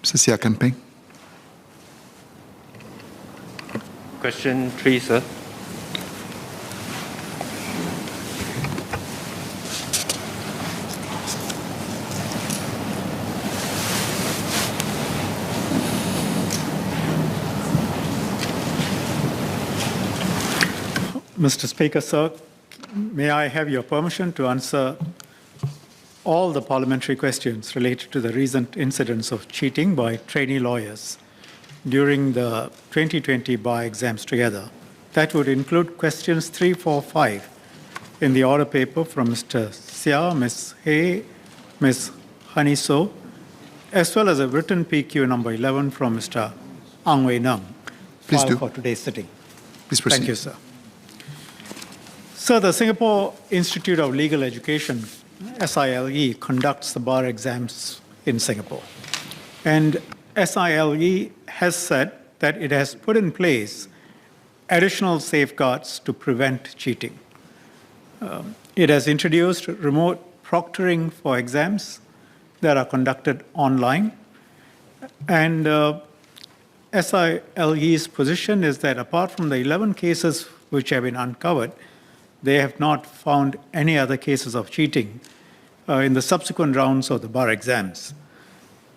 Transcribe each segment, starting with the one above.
Mr. Campaign. Question 3, sir. Mr. Speaker, sir, may I have your permission to answer all the parliamentary questions related to the recent incidents of cheating by trainee lawyers during the 2020 bar exams together. That would include questions 3, 4, 5 in the order paper from Mr. Sia, Ms. Hay, Ms. Haniso, as well as a written PQ number 11 from Mr. Ang Wei Nang, Please do. for today's sitting. Please proceed. Thank you, sir. So the Singapore Institute of Legal Education, SILE, conducts the bar exams in Singapore. And SILE has said that it has put in place additional safeguards to prevent cheating. It has introduced remote proctoring for exams that are conducted online. And SILE's position is that apart from the 11 cases which have been uncovered, they have not found any other cases of cheating in the subsequent rounds of the bar exams.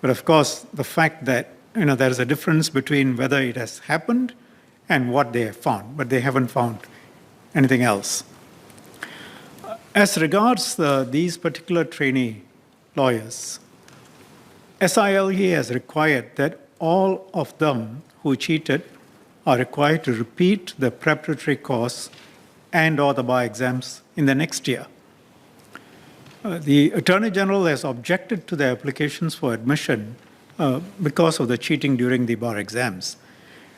But of course, the fact that there is a difference between whether it has happened and what they have found, but they haven't found anything else. As regards these particular trainee lawyers, SILE has required that all of them who cheated are required to repeat the preparatory course and/or the bar exams in the next year. The Attorney General has objected to the applications for admission because of the cheating during the bar exams.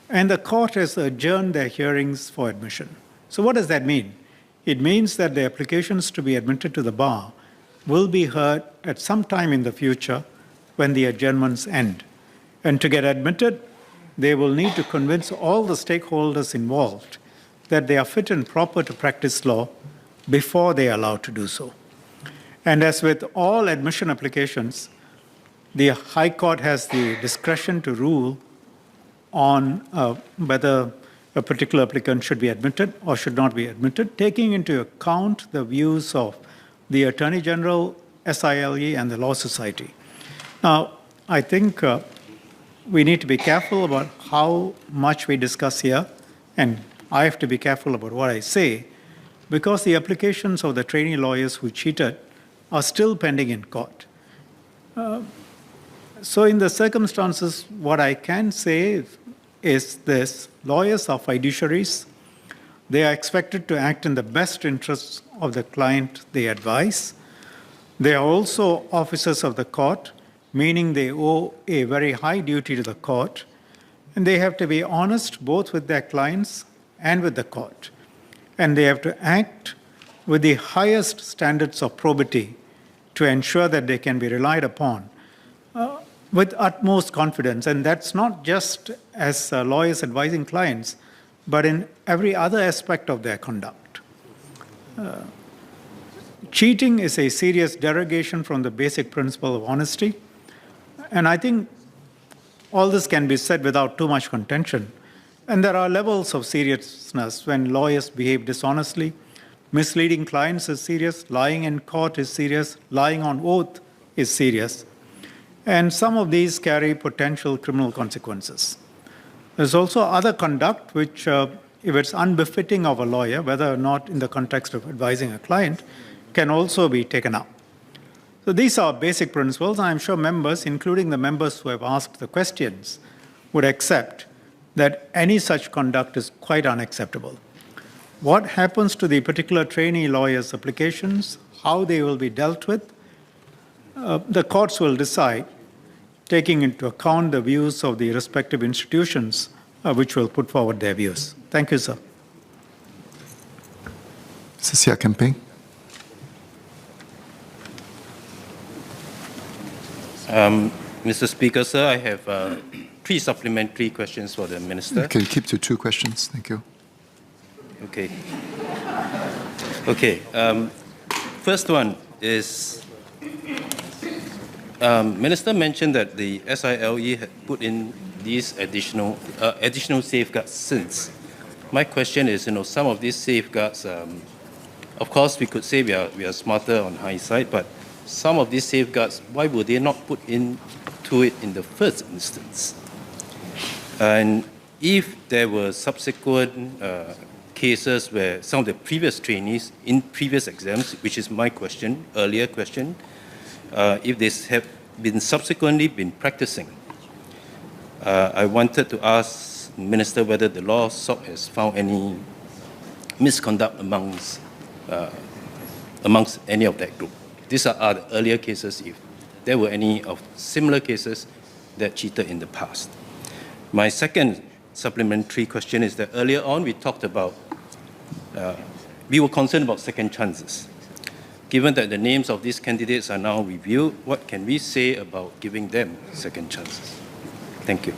And the court has adjourned their hearings for admission. So what does that mean? It means that the applications to be admitted to the bar will be heard at some time in the future when the adjournments end. And to get admitted, they will need to convince all the stakeholders involved that they are fit and proper to practice law before they are allowed to do so. And as with all admission applications, the High Court has the discretion to rule on whether a particular applicant should be admitted or should not be admitted, taking into account the views of the Attorney General, SILE, and the Law Society. Now, I think we need to be careful about how much we discuss here, and I have to be careful about what I say, because the applications of the trainee lawyers who cheated are still pending in court. So in the circumstances, what I can say is this: lawyers are fiduciaries. They are expected to act in the best interests of the client they advise. They are also officers of the court, meaning they owe a very high duty to the court, and they have to be honest both with their clients and with the court. And they have to act with the highest standards of probity to ensure that they can be relied upon with utmost confidence. And that's not just as lawyers advising clients, but in every other aspect of their conduct. Cheating is a serious derogation from the basic principle of honesty. And I think all this can be said without too much contention. And there are levels of seriousness when lawyers behave dishonestly. Misleading clients is serious, lying in court is serious, lying on oath is serious. And some of these carry potential criminal consequences. There's also other conduct which, if it's unbefitting of a lawyer, whether or not in the context of advising a client, can also be taken up. So these are basic principles. I'm sure members, including the members who have asked the questions, would accept that any such conduct is quite unacceptable. What happens to the particular trainee lawyers' applications, how they will be dealt with, the courts will decide, taking into account the views of the respective institutions which will put forward their views. Thank you, sir. Mr. Campaign. Mr. Speaker, sir, I have 3 supplementary questions for the Minister. Okay, keep to 2 questions. Thank you. Okay. First one is, Minister mentioned that the SILE had put in these additional safeguards since. My question is, some of these safeguards, of course, we could say we are smarter on hindsight, but some of these safeguards, why were they not put into it in the first instance? And if there were subsequent cases where some of the previous trainees in previous exams, which is my question, earlier question, if they have been subsequently practicing, I wanted to ask Minister whether the law SOC has found any misconduct amongst any of that group. These are the earlier cases, if there were any of similar cases that cheated in the past. My second supplementary question is that earlier on we talked about, we were concerned about second chances. Given that the names of these candidates are now reviewed, what can we say about giving them second chances? Thank you.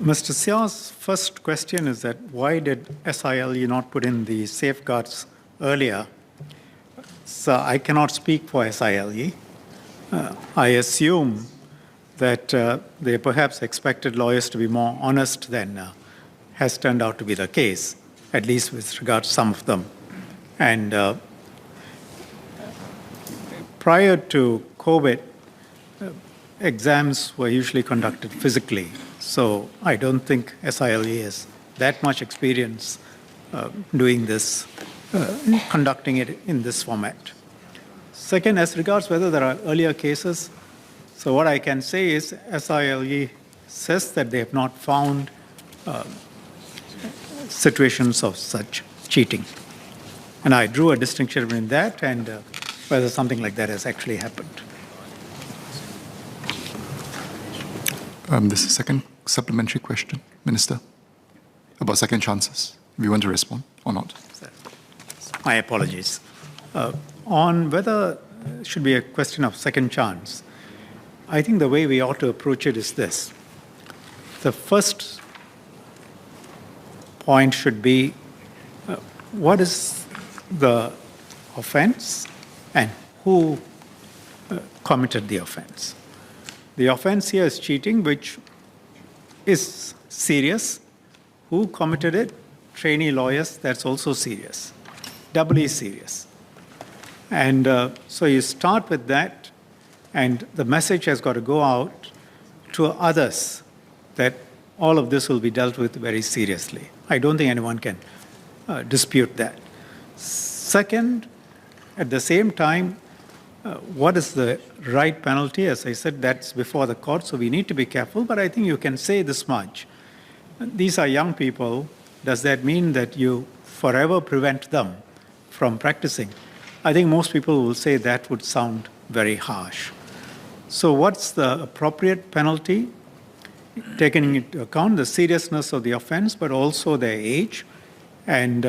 Mr. Sia's first question is that why did SILE not put in the safeguards earlier? So I cannot speak for SILE. I assume that they perhaps expected lawyers to be more honest than has turned out to be the case, at least with regard to some of them. And prior to COVID, exams were usually conducted physically. So I don't think SILE has that much experience doing this, conducting it in this format. Second, as regards whether there are earlier cases, so what I can say is SILE says that they have not found situations of such cheating. And I drew a distinction between that and whether something like that has actually happened. This is second supplementary question, Minister, about second chances. If you want to respond or not. My apologies. On whether it should be a question of second chance, I think the way we ought to approach it is this. The first point should be what is the offense and who committed the offense. The offense here is cheating, which is serious. Who committed it? Trainee lawyers, that's also serious. Doubly serious. And so you start with that, and the message has got to go out to others that all of this will be dealt with very seriously. I don't think anyone can dispute that. Second, at the same time, what is the right penalty? As I said, that's before the court, so we need to be careful, but I think you can say this much. These are young people. Does that mean that you forever prevent them from practicing? I think most people will say that would sound very harsh. So what's the appropriate penalty? Taking into account the seriousness of the offense, but also their age, and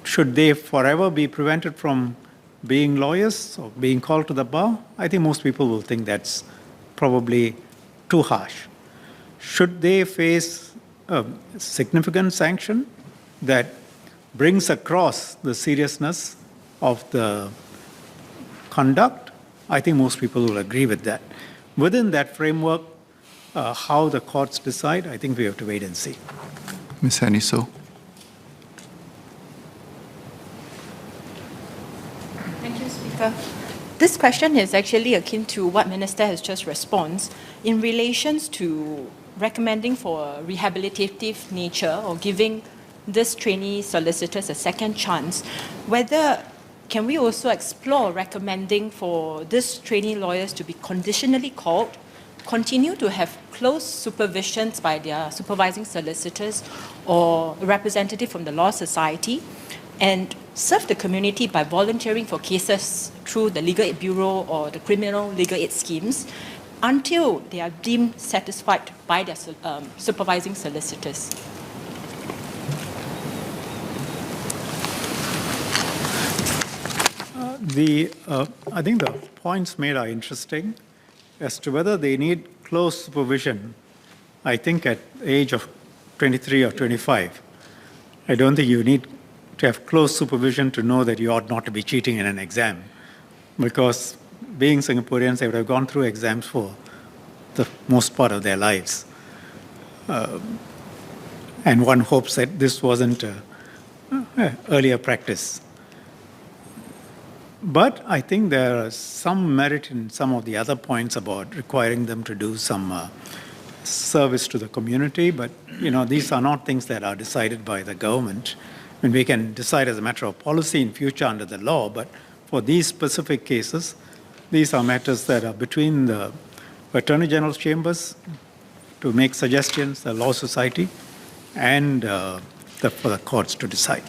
should they forever be prevented from being lawyers or being called to the bar? I think most people will think that's probably too harsh. Should they face a significant sanction that brings across the seriousness of the conduct? I think most people will agree with that. Within that framework, how the courts decide, I think we have to wait and see. Ms. Haniso. Thank you, Speaker. This question is actually akin to what Minister has just responded in relations to recommending for a rehabilitative nature or giving this trainee solicitors a second chance. Whether can we also explore recommending for this trainee lawyers to be conditionally called, continue to have close supervisions by their supervising solicitors or a representative from the Law Society, and serve the community by volunteering for cases through the Legal Aid Bureau or the criminal legal aid schemes until they are deemed satisfied by their supervising solicitors. I think the points made are interesting as to whether they need close supervision. I think at the age of 23 or 25, I don't think you need to have close supervision to know that you ought not to be cheating in an exam, because being Singaporeans, they would have gone through exams for the most part of their lives. And one hopes that this wasn't earlier practice. But I think there is some merit in some of the other points about requiring them to do some service to the community. But these are not things that are decided by the government. I mean, we can decide as a matter of policy in future under the law, but for these specific cases, these are matters that are between the Attorney General's chambers to make suggestions, the Law Society, and for the courts to decide.